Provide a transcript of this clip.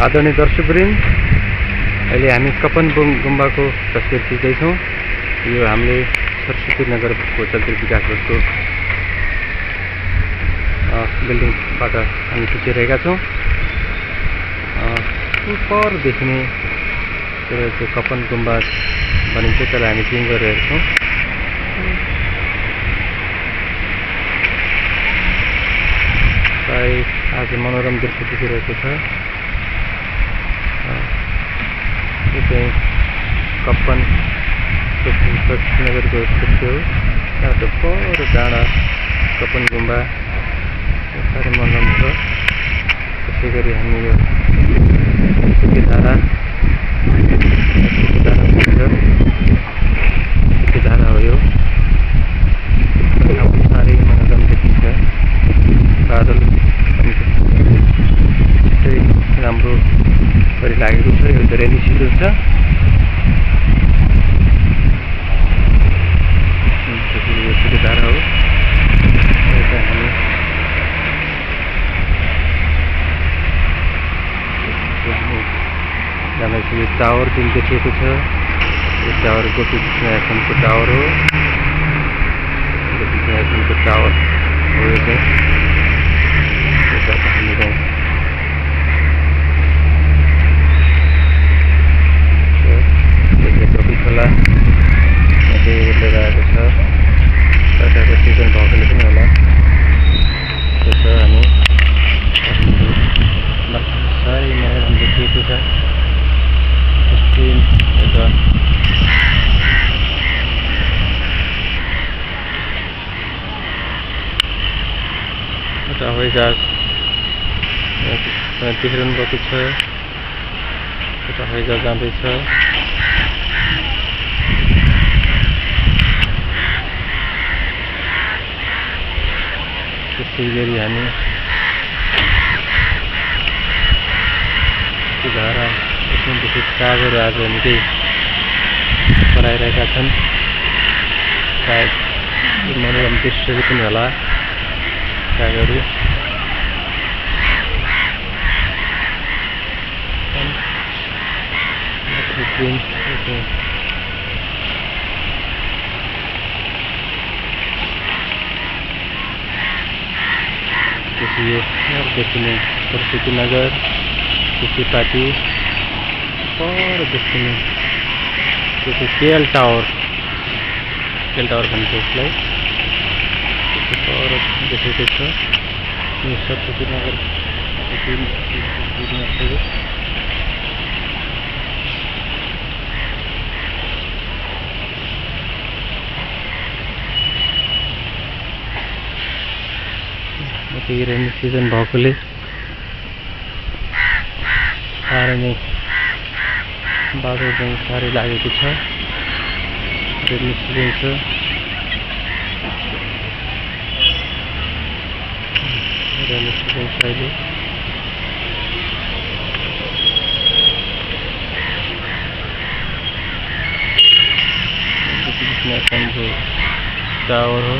आदरणीय दर्शकवृन्द, अहिले हामी कपन गुम्बाको तस्बिर खिच्दैछौँ। यो हामीले सरस्वती नगरको चलचित्र विकास बोर्डको बिल्डिङबाट हामी खिचिरहेका छौँ। पर देखिने त्यो कपन गुम्बा भनिन्छ, त्यसलाई हामी जुम गरेर हेर्छौँ। आज मनोरम दृश्य देखिरहेको छ। यो चाहिँ कपन नगरको दृश्य हो। त्यहाँबाट पर डाँडा कपन गुम्बा साह्रै मनोरम छ। त्यसै गरी हामी यो सुकेधारा हो। यो साह्रै मनोरम देखिन्छ। बादल राम्रो गरी लागेको छ। यो धेरै निसिलो छ। यो सुकेधारा हो। हामी यो टावर जुन देखिएको छ, यो टावर गोपीकृष्ण एफएमको टावर हो। गोपीकृष्ण एफएमको टावर हो यो चाहिँ। टोपी खोला उठेर आएको छ। सरकारको सिजन भएकोले पनि होला। त्यसो हामी साह्रै मनोरम देखिएको छ। एउटा हवाई जहाज देखिरहनु भएको छ। एउटा हवाई जहाज जाँदैछ। त्यसै गरी हामी धारा यसदेखि कागहरू आज निकै कराइरहेका छन्। सायद मनोरम दृश्यहरू पनि होला। कागहरू देखिने सरस्वती नगर पाटी पर देखिने त्यो चाहिँ केएल टावर भन्छ यसलाई। पर देखेको छ। यो सरस्वती नगर रेनी सिजन भएकोले साह्रै नै बादल चाहिँ साह्रै लागेको छ। रेनी सिजन छ। रेनी सिजन छ अहिले। टावर हो।